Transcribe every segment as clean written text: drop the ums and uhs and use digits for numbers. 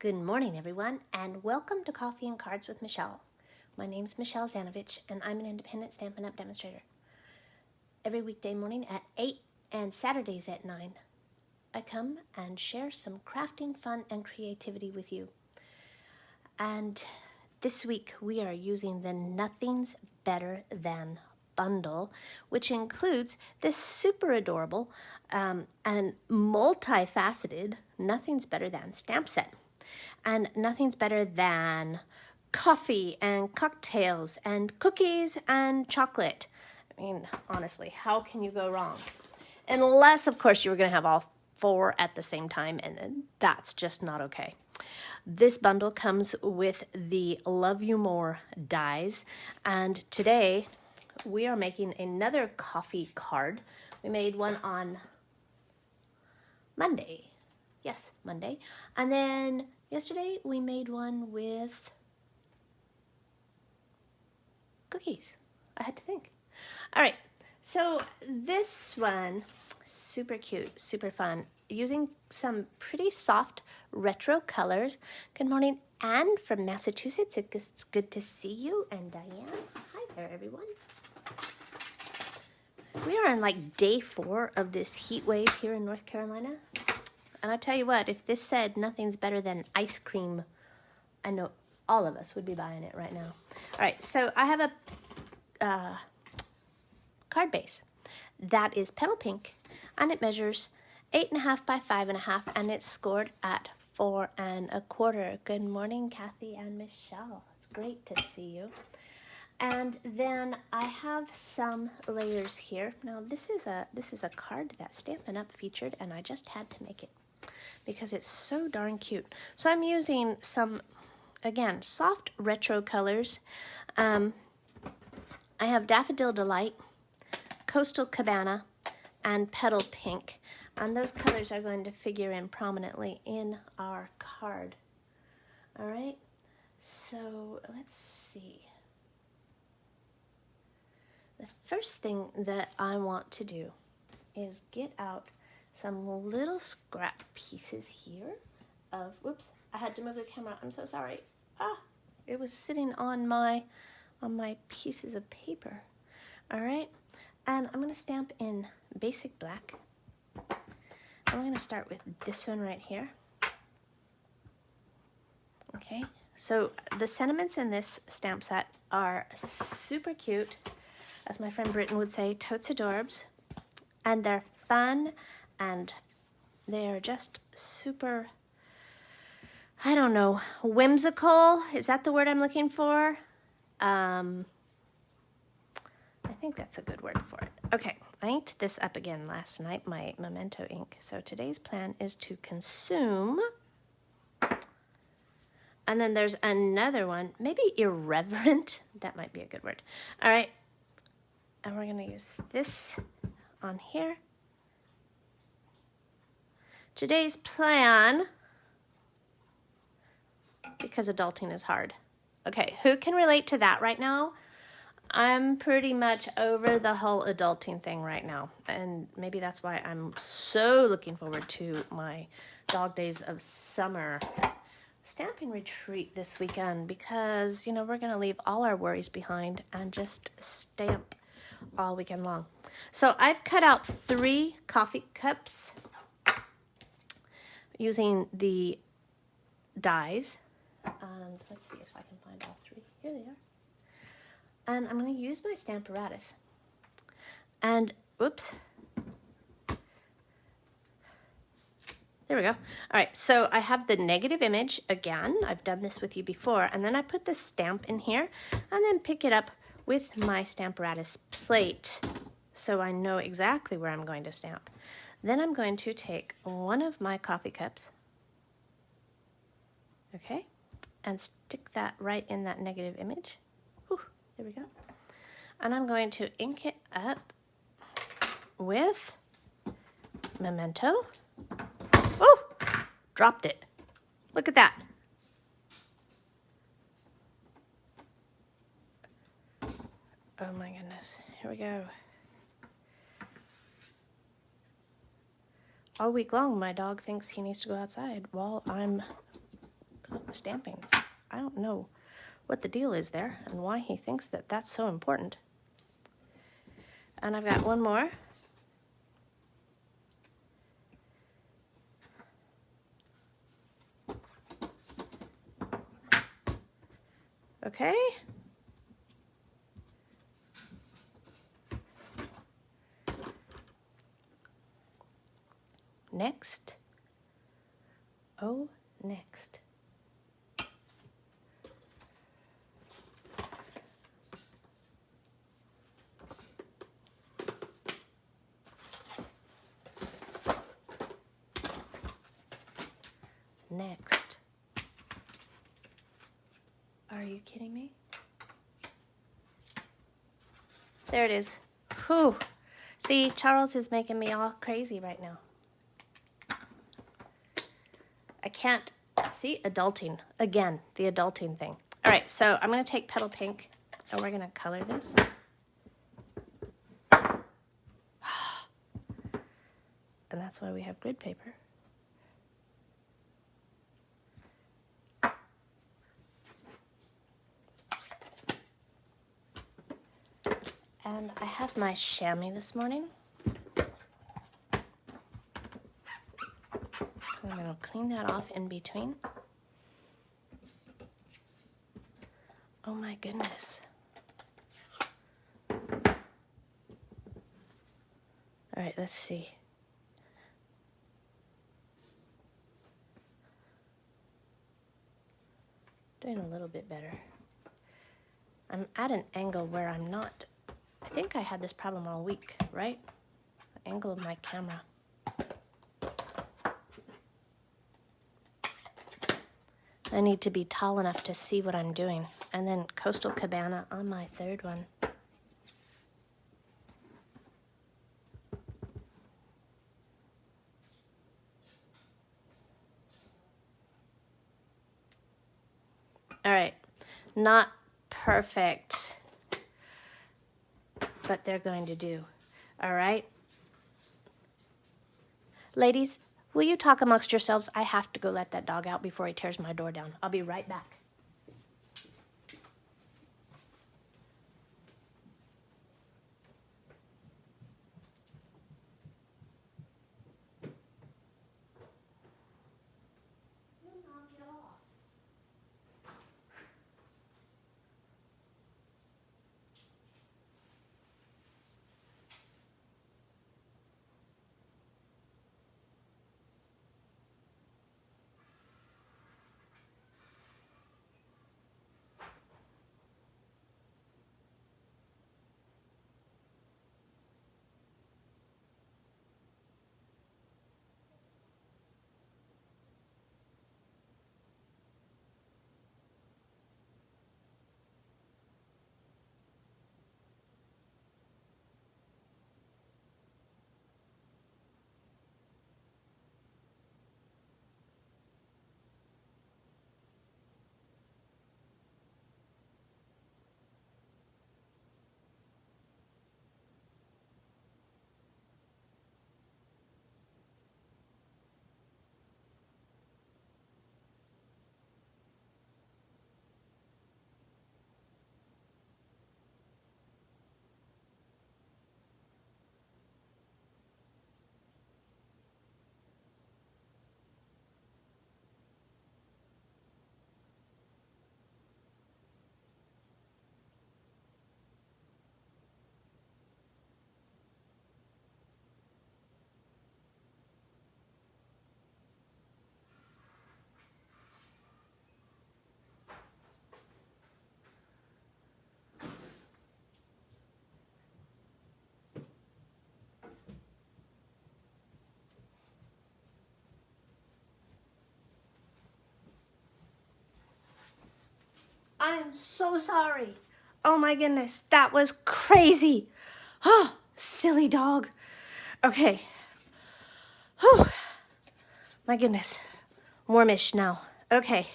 Good morning, everyone, and welcome to Coffee and Cards with Michelle. My name's Michelle Zanovich, and I'm an independent Stampin' Up! Demonstrator. Every weekday morning at 8 and Saturdays at 9, I come and share some crafting fun and creativity with you. And this week, we are using the Nothing's Better Than bundle, which includes this super adorable and multifaceted Nothing's Better Than stamp set. And nothing's better than coffee and cocktails and cookies and chocolate. I mean, honestly, how can you go wrong? Unless, of course, you were going to have all four at the same time, and that's just not okay. This bundle comes with the Love You More dies, and today we are making another coffee card. We made one on Monday. Yes, Monday. And then yesterday we made one with cookies. I had to think. All right, so this one, super cute, super fun, using some pretty soft retro colors. Good morning, Anne from Massachusetts. It's good to see you. And Diane, hi there, everyone. We are on like day 4 of this heat wave here in North Carolina. And I tell you what, if this said nothing's better than ice cream, I know all of us would be buying it right now. All right, so I have a card base that is petal pink, and it measures 8.5 by 5.5, and it's scored at 4 1/4. Good morning, Kathy and Michelle. It's great to see you. And then I have some layers here. Now this is a card that Stampin' Up! Featured, and I just had to make it because it's so darn cute. So I'm using some, again, soft retro colors. I have Daffodil Delight, Coastal Cabana, and Petal Pink. And those colors are going to figure in prominently in our card. All right, so let's see. The first thing that I want to do is get out some little scrap pieces here of, whoops, I had to move the camera, I'm so sorry. It was sitting on my pieces of paper. All right, and I'm gonna stamp in basic black. I'm gonna start with this one right here. Okay, so the sentiments in this stamp set are super cute. As my friend Britton would say, totes adorbs, and they're fun, and they're just super, I don't know, whimsical. Is that the word I'm looking for? I think that's a good word for it. Okay, I inked this up again last night, my Memento ink. So today's plan is to consume. And then there's another one, maybe irreverent. That might be a good word. All right. And we're going to use this on here. Today's plan, because adulting is hard. Okay, who can relate to that right now? I'm pretty much over the whole adulting thing right now. And maybe that's why I'm so looking forward to my Dog Days of Summer stamping retreat this weekend, because, you know, we're going to leave all our worries behind and just stamp all weekend long. So I've cut out 3 coffee cups using the dies. And let's see if I can find all 3. Here they are. And I'm going to use my Stamparatus. And, oops. There we go. All right, so I have the negative image again. I've done this with you before. And then I put the stamp in here and then pick it up with my Stamparatus plate, so I know exactly where I'm going to stamp. Then I'm going to take one of my coffee cups, okay, and stick that right in that negative image. Whew, there we go. And I'm going to ink it up with Memento. Oh, dropped it. Look at that. Oh my goodness, here we go. All week long, my dog thinks he needs to go outside while I'm stamping. I don't know what the deal is there and why he thinks that that's so important. And I've got one more. Okay. Next. Oh, next. Next. Are you kidding me? There it is. Whew. See, Charles is making me all crazy right now. I can't see adulting. Again, the adulting thing. All right, so I'm going to take Petal Pink and we're going to color this. And that's why we have grid paper. And I have my chamois this morning. I'm going to clean that off in between. Oh my goodness. All right, let's see. Doing a little bit better. I'm at an angle where I'm not, I think I had this problem all week, right? The angle of my camera. I need to be tall enough to see what I'm doing. And then Coastal Cabana on my third one. All right, not perfect, but they're going to do. All right. Ladies, will you talk amongst yourselves? I have to go let that dog out before he tears my door down. I'll be right back. I am so sorry. Oh my goodness, that was crazy. Oh, silly dog. Okay. Whew. My goodness. Warmish now. Okay.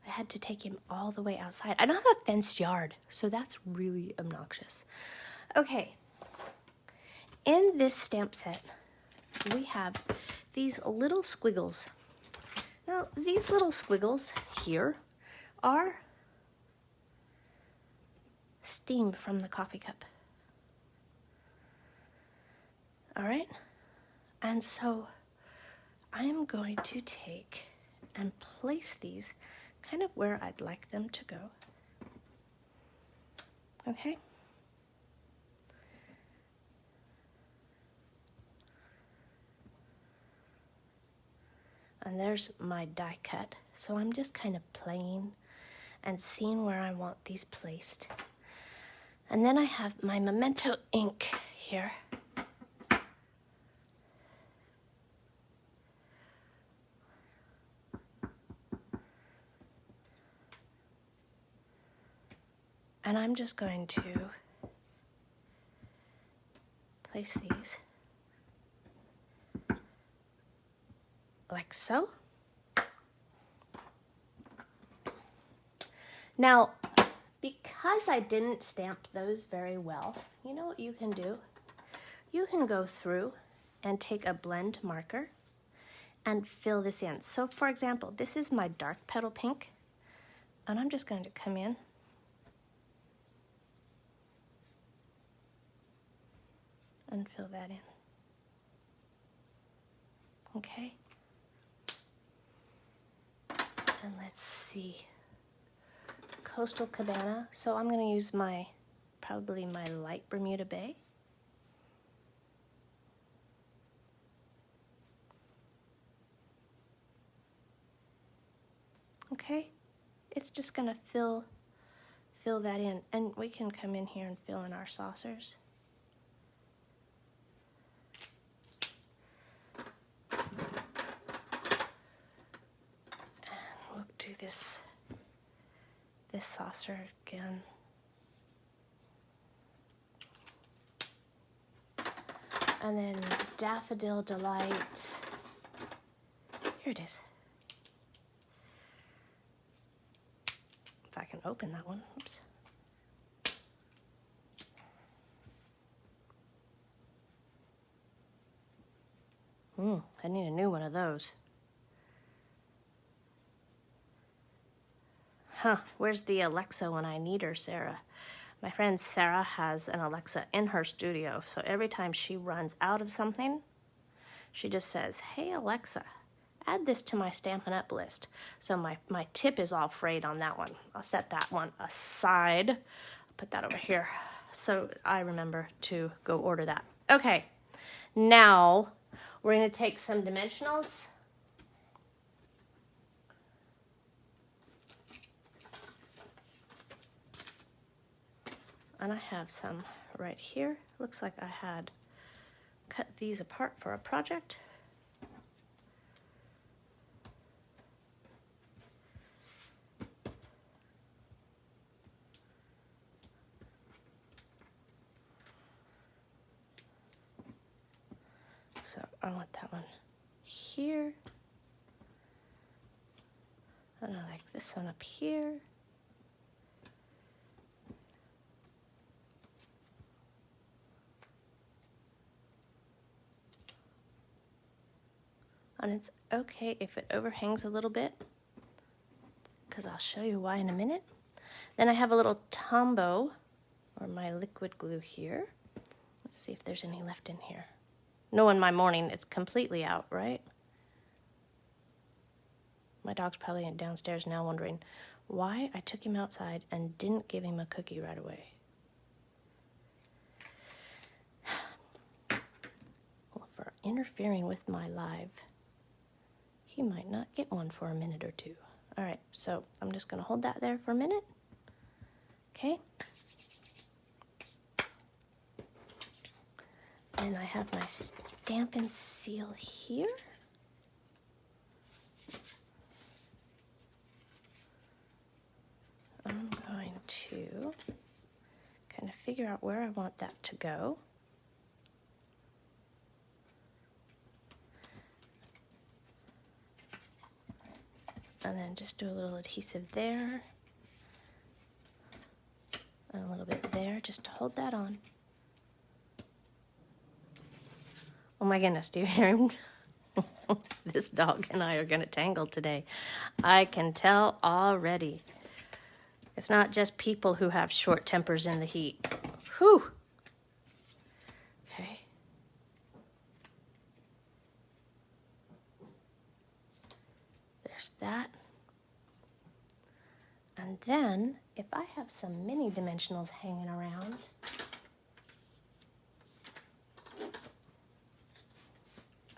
I had to take him all the way outside. I don't have a fenced yard, so that's really obnoxious. Okay. In this stamp set, we have these little squiggles. Now, these little squiggles here are steam from the coffee cup. All right? And so I am going to take and place these kind of where I'd like them to go. Okay? And there's my die cut. So I'm just kind of playing and seeing where I want these placed. And then I have my Memento ink here. And I'm just going to place these like so. Now, because I didn't stamp those very well, you know what you can do? You can go through and take a blend marker and fill this in. So for example, this is my dark petal pink, and I'm just going to come in and fill that in. Okay. And let's see. Coastal Cabana. So I'm going to use probably my light Bermuda Bay. Okay. It's just going to fill that in, and we can come in here and fill in our saucers. Do this saucer again. And then Daffodil Delight. Here it is. If I can open that one. Oops. I need a new one of those. Huh, where's the Alexa when I need her, Sarah? My friend Sarah has an Alexa in her studio, so every time she runs out of something, she just says, hey Alexa, add this to my Stampin' Up! List. So my tip is all frayed on that one. I'll set that one aside. I'll put that over here so I remember to go order that. Okay, now we're gonna take some dimensionals. And I have some right here. Looks like I had cut these apart for a project. So I want that one here. And I like this one up here. And it's okay if it overhangs a little bit, because I'll show you why in a minute. Then I have a little Tombow, or my liquid glue here. Let's see if there's any left in here. No, in my morning, it's completely out, right? My dog's probably downstairs now wondering why I took him outside and didn't give him a cookie right away. Well, for interfering with my live, he might not get one for a minute or two. All right, so I'm just gonna hold that there for a minute. Okay. And I have my Stampin' Seal here. I'm going to kind of figure out where I want that to go. And then just do a little adhesive there. And a little bit there just to hold that on. Oh my goodness, do you hear him? This dog and I are going to tangle today. I can tell already. It's not just people who have short tempers in the heat. Whew. Okay. There's that. And then, if I have some mini dimensionals hanging around,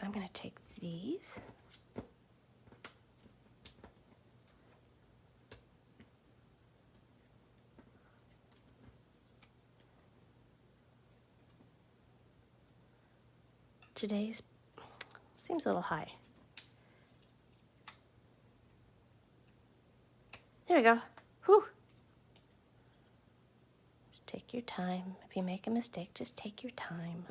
I'm going to take these. Today's seems a little high. There we go. Whew. Just take your time. If you make a mistake, just take your time.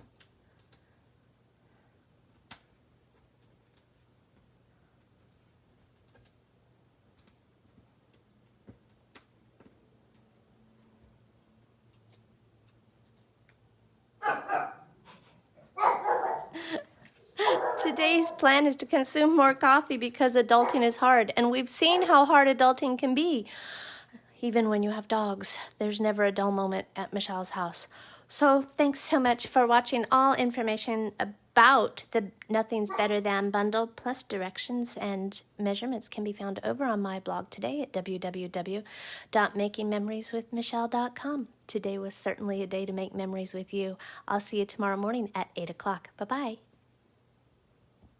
Today's plan is to consume more coffee because adulting is hard, and we've seen how hard adulting can be. Even when you have dogs, there's never a dull moment at Michelle's house. So thanks so much for watching. All information about the Nothing's Better Than bundle, plus directions and measurements, can be found over on my blog today at www.makingmemorieswithmichelle.com. Today was certainly a day to make memories with you. I'll see you tomorrow morning at 8 o'clock. Bye-bye.